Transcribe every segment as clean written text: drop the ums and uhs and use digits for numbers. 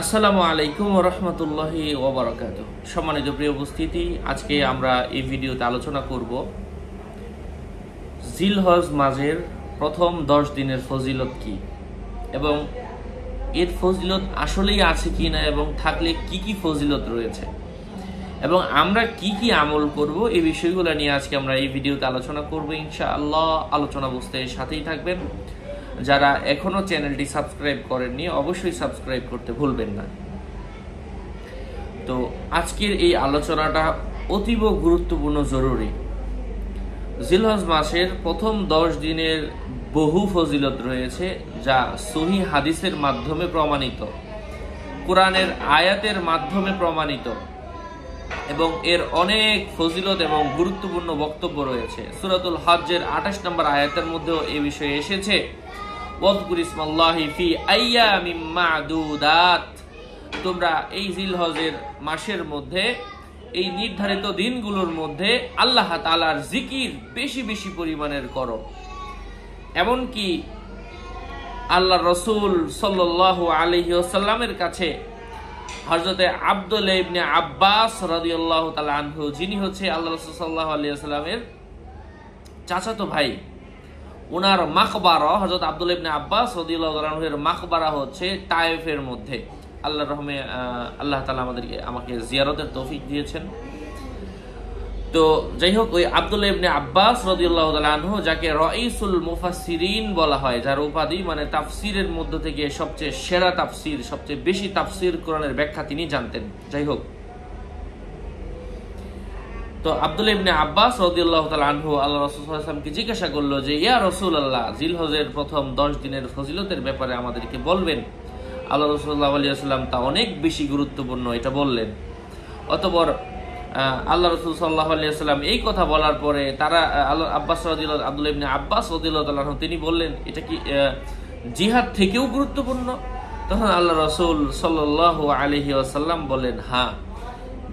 আসসালামু আলাইকুম ওয়া রাহমাতুল্লাহি ওয়া বারাকাতুহু। সম্মানিত প্রিয় উপস্থিতি, আজকে আমরা এই ভিডিওতে আলোচনা করব জিলহজ মাসের প্রথম 10 দিনের ফজিলত কি এবং এর ফজিলত আসলেই আছে কিনা এবং থাকলে কি কি ফজিলত রয়েছে এবং আমরা কি কি আমল করব এই বিষয়গুলো নিয়ে আজকে আমরা এই ভিডিওতে আলোচনা করব ইনশাআল্লাহ। আলোচনা বুঝতে সাথেই থাকবেন। যারা এখনো চ্যানেলটি সাবস্ক্রাইব করেননি অবশ্যই সাবস্ক্রাইব করতে ভুলবেন না। তো আজকের এই আলোচনাটা অতীব গুরুত্বপূর্ণ, জরুরি। জিলহজ মাসের প্রথম 10 দিনের বহু ফজিলত রয়েছে, যা সহিহ হাদিসের মাধ্যমে প্রমাণিত, কোরআনের আয়াতের মাধ্যমে প্রমাণিত এবং এর অনেক ফজিলত এবং গুরুত্বপূর্ণ বক্তব্য রয়েছে। সূরাতুল হজ্জের 28 নম্বর আয়াতের মধ্যেও এই বিষয়ে এসেছে, ওয়াযকুর ইসমাল্লাহি ফি আইয়ামিম মা'দুদাত। তোমরা এই জিলহজের মাসের মধ্যে, এই নির্ধারিত দিনগুলোর মধ্যে আল্লাহ তাআলার জিকির বেশি বেশি পরিমাণের করো। এমনকি আল্লাহ রাসূল সাল্লাল্লাহু আলাইহি ওয়াসাল্লামের কাছে হযরতে আব্দুল্লাহ ইবনে আব্বাস রাদিয়াল্লাহু তাআলা আনহু, যিনি হচ্ছে আল্লাহ রাসূল সাল্লাল্লাহু আলাইহি ওয়াসাল্লামের চাচাতো ভাই, ওনার মাকবারা, হযরত আব্দুল্লাহ ইবনে আব্বাস রাদিয়াল্লাহু তাআলা আনহুর মাকবারা হচ্ছে তায়েফের মধ্যে। আল্লাহর রহমে আল্লাহ তাআলা আমাকে জিয়ারতের তৌফিক দিয়েছেন। তো যাই হোক, ওই আব্দুল্লাহ ইবনে আব্বাস রাদিয়াল্লাহু তাআলা আনহু, যাকে রাইসুল মুফাসসিরিন বলা হয়, যার উপাধি মানে তাফসীরের মধ্য থেকে সবচেয়ে সেরা তাফসীর, সবচেয়ে বেশি তাফসীর কোরআনের ব্যাখ্যা তিনি জানতেন। যাই হোক, তো আব্দুল্লাহ ইবনে আব্বাস রাদিয়াল্লাহু তাআলা আনহু আল্লাহ রাসূল সাল্লাল্লাহু আলাইহি ওয়াসাল্লামকে জিজ্ঞাসা করলো যে, ইয়া রাসূলুল্লাহ, জিলহজের প্রথম 10 দিনের ফজিলতের ব্যাপারে আমাদেরকে বলবেন। আল্লাহ রাসূল সাল্লাল্লাহু আলাইহি ওয়াসাল্লাম তা অনেক বেশি গুরুত্বপূর্ণ এটা বললেন। অতঃপর আল্লাহ রাসূল সাল্লাল্লাহু আলাইহি ওয়াসাল্লাম এই কথা বলার পরে তারা আব্দুল্লাহ ইবনে আব্বাস রাদিয়াল্লাহু তাআলা আনহু তিনি বললেন, এটা কি জিহাদ থেকেও গুরুত্বপূর্ণ? তখন আল্লাহ রাসূল সাল্লাল্লাহু আলাইহি ওয়াসাল্লাম বলেন, হ্যাঁ,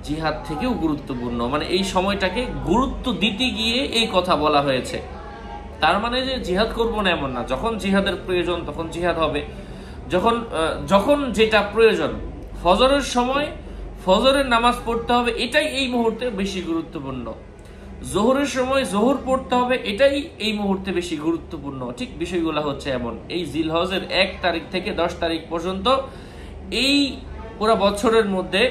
জিহাদ থেকেও গুরুত্বপূর্ণ। মানে এই সময়টাকে গুরুত্ব দিতে গিয়ে এই কথা বলা হয়েছে। তার মানে যে জিহাদ করবো না এমন না, যখন জিহাদের প্রয়োজন তখন জিহাদ হবে। যখন যেটা প্রয়োজন, ফজরের সময় ফজরের নামাজ পড়তে হবে, এটাই এই মুহূর্তে বেশি গুরুত্বপূর্ণ। জোহরের সময় জোহর পড়তে হবে, এটাই এই মুহূর্তে বেশি গুরুত্বপূর্ণ। ঠিক বিষয়গুলো হচ্ছে এমন। এই জিলহজের 1 তারিখ থেকে 10 তারিখ পর্যন্ত এই পুরো বছরের মধ্যে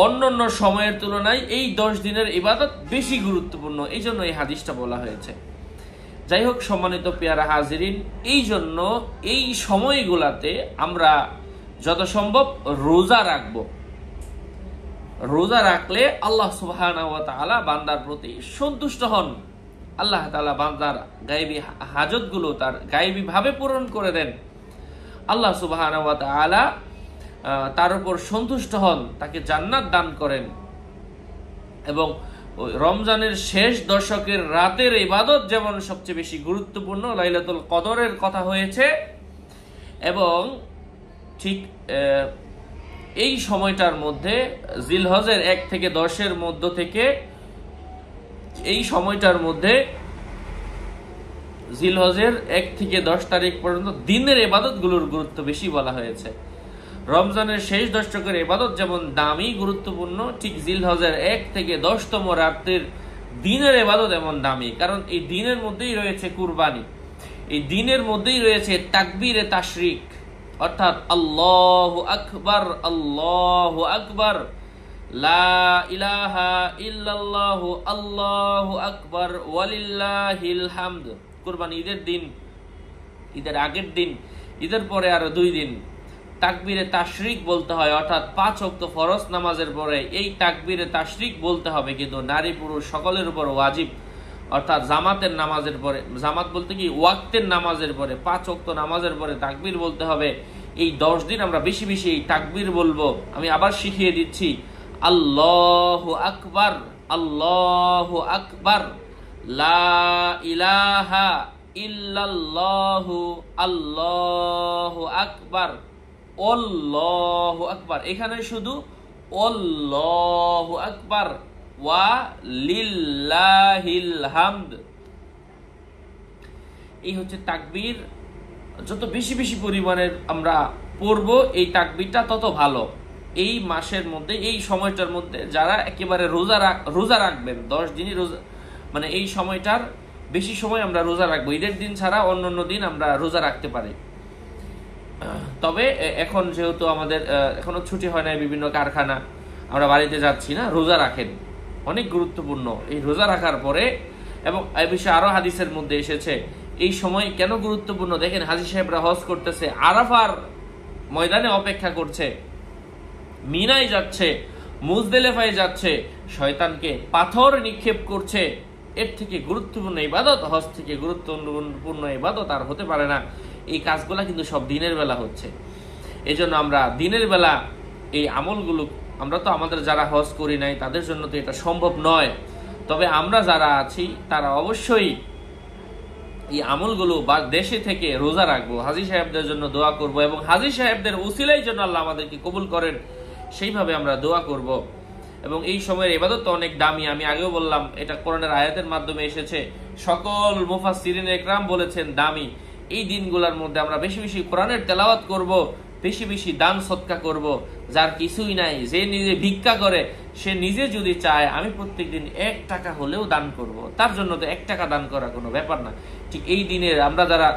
অন্যান্য সময়ের তুলনায় এই 10 দিনের ইবাদত বেশি গুরুত্বপূর্ণ, এই জন্য এই হাদিসটা বলা হয়েছে। যাই হোক, সম্মানিত পেয়ারা হাজিরিন, এই জন্য এই সময়গুলাতে আমরা যত সম্ভব রোজা রাখব। রোজা রাখলে আল্লাহ সুবহানাহু ওয়া তাআলা বান্দার প্রতি সন্তুষ্ট হন। আল্লাহ তাআলা বান্দার গায়বী হাজতগুলো তার গায়বী ভাবে পূরণ করে দেন। আল্লাহ সুবহানাহু ওয়া তাআলা তার উপর সন্তুষ্ট হন, তাকে জান্নাত দান করেন। এবং রমজানের শেষ দশকের রাতের ইবাদত যেমন সবচেয়ে বেশি গুরুত্বপূর্ণ, লাইলাতুল কদরের কথা হয়েছে, এবং ঠিক এই সময়টার মধ্যে জিলহজের 1 থেকে 10-এর মধ্য থেকে এই সময়টার মধ্যে জিলহজের 1 থেকে 10 তারিখ পর্যন্ত দিনের ইবাদতগুলোর গুরুত্ব বেশি বলা হয়েছে। রমজানের শেষ দশকের ইবাদত যেমন দামি গুরুত্বপূর্ণ, ঠিক জিলহজের 1 থেকে 10তম রাতের দিনের ইবাদত এমন দামি। কারণ এই দিনের মধ্যেই রয়েছে কুরবানি, এই দিনের মধ্যেই রয়েছে তাকবীরে তাশরিক, অর্থাৎ আল্লাহু আকবার, আল্লাহু আকবার, লা ইলাহা ইল্লাল্লাহু, আল্লাহু আকবার, ওয়ালিল্লাহিল হামদ। কুরবানি ঈদের দিন, ঈদের আগের দিন, ঈদের পরে আরো 2 দিন তাকবীরে তাশরিক বলতে হয়, অর্থাৎ 5 ওয়াক্ত ফরজ নামাজের পরে এই তাকবীরে তাশরিক বলতে হবে। কিন্তু নারী পুরুষ সকলের উপর ওয়াজিব, অর্থাৎ জামাতের নামাজের পরে, জামাত বলতে কি ওয়াক্তের নামাজের পরে, 5 ওয়াক্ত নামাজের পরে তাকবীর বলতে হবে। এই 10 দিন আমরা বেশি বেশি এই তাকবীর বলবো। আমি আবার শিখিয়ে দিচ্ছি, আল্লাহু আকবার, আল্লাহু আকবার, লা ইলাহা ইল্লাল্লাহু, আল্লাহু আকবার, আল্লাহু আকবার। এখানে শুধু আল্লাহু আকবার ওয়া লিল্লাহিল হামদ, এই হচ্ছে তাকবীর। যত বেশি বেশি পরিমাণের আমরা পড়বো এই তাকবীরটা তত ভালো। এই মাসের মধ্যে, এই সময়টার মধ্যে যারা একেবারে রোজা রাখবেন 10 দিনই রোজা, মানে এই সময়টার বেশি সময় আমরা রোজা রাখবো, ঈদের দিন ছাড়া অন্যান্য দিন আমরা রোজা রাখতে পারি। তবে এখন যেহেতু আমাদের এখনো ছুটি হয় না, বিভিন্ন কারখানা, আমরা বাড়িতে যাচ্ছি না, রোজা রাখেন, অনেক গুরুত্বপূর্ণ এই রোজা রাখার পরে। এবং এই বিষয়ে আরো হাদিসের মধ্যে এসেছে এই সময় কেন গুরুত্বপূর্ণ। দেখেন হাজী সাহেবরা হজ করতেছে, আরাফার ময়দানে অপেক্ষা করছে, মিনায় যাচ্ছে, মুজদেলেফায় যাচ্ছে, শয়তানকে পাথর নিক্ষেপ করছে। এর থেকে গুরুত্বপূর্ণ ইবাদত, হজ থেকে গুরুত্বপূর্ণ ইবাদত আর হতে পারে না। এই কাজগুলা কিন্তু সব দিনের বেলা হচ্ছে। এই জন্য আমরা দিনের বেলা এই আমলগুলো, আমরা তো আমাদের যারা হজ করি নাই তাদের জন্য তো এটা সম্ভব নয়, তবে আমরা যারা আছি তারা অবশ্যই এই আমলগুলো বা দেশে থেকে রোজা রাখবো, হাজী সাহেবদের জন্য দোয়া করব এবং হাজী সাহেবদের উসিলাই জন্য আল্লাহ আমাদেরকে কবুল করেন সেইভাবে আমরা দোয়া করব। এবং এই সময়ের ইবাদত তো অনেক দামি, আমি আগেও বললাম, এটা কোরআনের আয়াতের মাধ্যমে এসেছে, সকল মুফাসসিরিন ইকরাম বলেছেন দামি। এই দিনগুলোর মধ্যে আমরা বেশি বেশি কোরআনের তেলাওয়াত করব, বেশি বেশি দান সদকা করব। যার কিছুই নাই, যে নিজে ভিক্ষা করে, সে নিজে যদি চায় আমি প্রত্যেকদিন 1 টাকা হলেও দান করব, তার জন্য তো 1 টাকা দান করা কোনো ব্যাপার না। ঠিক এই দিনের আমরা যারা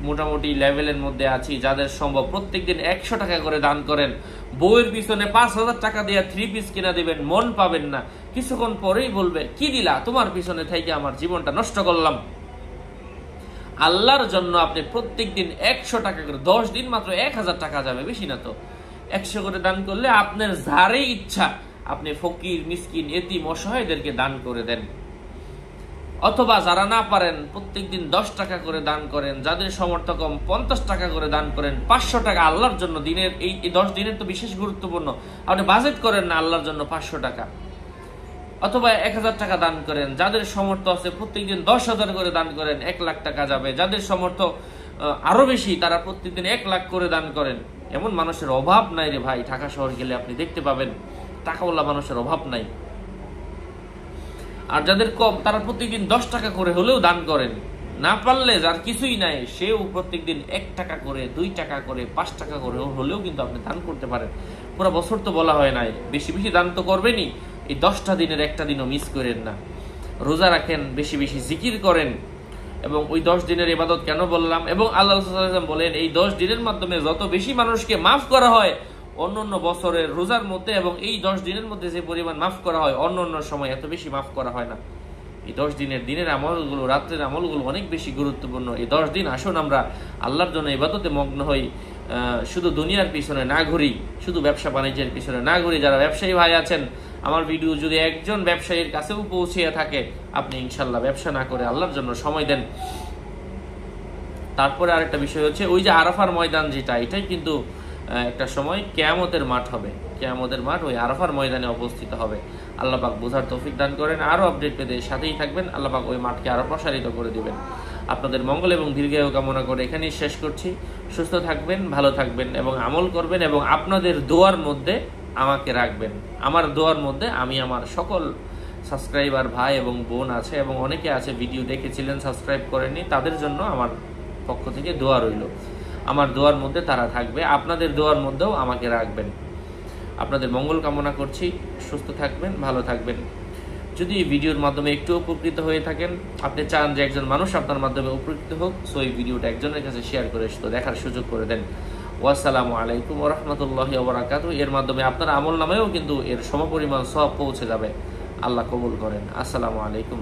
মোটামুটি লেভেলের মধ্যে আছি, যাদের সম্ভব প্রত্যেকদিন 100 টাকা করে দান করেন। বউয়ের পিছনে 5000 টাকা দিয়ে 3 পিস কিনা দিবেন, মন পাবেন না, কিছুক্ষণ পরেই বলবে কি দিলা, তোমার পিছনে থেকে আমার জীবনটা নষ্ট করলাম। আল্লাহর জন্য আপনি প্রত্যেকদিন 100 টাকা করে, 10 দিন মাত্র 1000 টাকা যাবে, বেশি না তো। 100 করে দান করলে আপনার যারে ইচ্ছা আপনি ফকির, মিসকিন, এতিম, অসহায়দেরকে দান করে দেন। অথবা যারা না পারেন প্রত্যেকদিন 10 টাকা করে দান করেন, যাদের সামর্থ্য কম 50 টাকা করে দান করেন, 500 টাকা আল্লাহর জন্য। দিনের এই 10 দিনের তো বিশেষ গুরুত্বপূর্ণ, আপনি বাজেট করেন না আল্লাহর জন্য 500 টাকা, অথবা 1000 টাকা দান করেন। যাদের সামর্থ্য আছে প্রত্যেকদিন 10,000 করে দান করেন, 1 লাখ টাকা যাবে। যাদের সামর্থ্য আরো বেশি তারা প্রত্যেকদিন 1 লাখ করে দান করেন। এমন মানুষের অভাব নাই রে ভাই, ঢাকা শহর গেলে আপনি দেখতে পাবেন টাকাওয়ালা মানুষের অভাব নাই। আর যাদের কম তারা প্রত্যেকদিন 10 টাকা করে হলেও দান করেন। না পারলে যার কিছুই নাই সেও প্রত্যেকদিন 1 টাকা করে, 2 টাকা করে, 5 টাকা করে হলেও কিন্তু আপনি দান করতে পারেন। পুরো বছর তো বলা হয় নাই, বেশি বেশি দান তো করবেনই। এই 10টা দিনের একটা দিনও মিস করেন না। রোজা রাখেন, বেশি বেশি জিকির করেন। এবং ওই 10 দিনের ইবাদত কেন বললাম, এবং আল্লাহ রাসূল সাল্লাল্লাহু আলাইহি ওয়াসাল্লাম বলেন এই 10 দিনের মাধ্যমে যত বেশি মানুষকে মাফ করা হয় অন্যান্য বছরের রোজার মধ্যে, এবং এই 10 দিনের মধ্যে যে পরিমাণ মাফ করা হয় অন্যান্য সময় এত বেশি মাফ করা হয় না। এই 10 দিনের আমলগুলো, রাত্রের আমলগুলো অনেক বেশি গুরুত্বপূর্ণ। এই 10 দিন আসুন আমরা আল্লাহর জন্য ইবাদতে মগ্ন হই, শুধু দুনিয়ার পিছনে না ঘুরি, শুধু ব্যবসা বাণিজ্যের পিছনে না ঘুরি। যারা ব্যবসায়ী ভাই আছেন, আমার ভিডিও যদি একজন ব্যবসায়ীর কাছেও পৌঁছে থাকে, আপনি ইনশাল্লাহ ব্যবসা না করে আল্লাহর জন্য সময় দেন। তারপরে আরেকটা বিষয় হচ্ছে ওই যে আরাফার ময়দান যেটা, এটাই কিন্তু একটা সময় কিয়ামতের মাঠ হবে। কিয়ামতের মাঠ ওই আরাফার ময়দানে অবস্থিত হবে। আল্লাহ পাক বোঝার তৌফিক দান করেন। আরো আপডেট পেতে সাথেই থাকবেন। আল্লাহ পাক ওই মাঠকে আরো প্রসারিত করে দিবেন। আপনাদের মঙ্গল এবং দীর্ঘায়ু কামনা করে এখানেই শেষ করছি। সুস্থ থাকবেন, ভালো থাকবেন এবং আমল করবেন, এবং আপনাদের দোয়ার মধ্যে আমাকে রাখবেন। আমার দোয়ার মধ্যে আমি আমার সকল সাবস্ক্রাইবার ভাই এবং বোন আছে, এবং অনেকে আছে ভিডিও দেখেছিলেন সাবস্ক্রাইব করেননি, তাদের জন্য আমার পক্ষ থেকে দোয়া রইল। আমার দোয়ার মধ্যে তারা থাকবে, আপনাদের দোয়ার মধ্যেও আমাকে রাখবেন। আপনাদের মঙ্গল কামনা করছি। সুস্থ থাকবেন, ভালো থাকবেন। যদি এই ভিডিওর মাধ্যমে একটু উপকৃত হয়ে থাকেন, আপনি চান যে একজন মানুষ আপনার মাধ্যমে উপকৃত হোক, সো এই ভিডিওটা একজনের কাছে শেয়ার করে দেখার সুযোগ করে দেন। ওয়াসসালামু আলাইকুম ওয়া রাহমাতুল্লাহি ওয়া বারাকাতুহু। এর মাধ্যমে আপনার আমল নামেও কিন্তু এর সমপরিমাণ সওয়াব পৌঁছে যাবে। আল্লাহ কবুল করেন। আসসালামু আলাইকুম।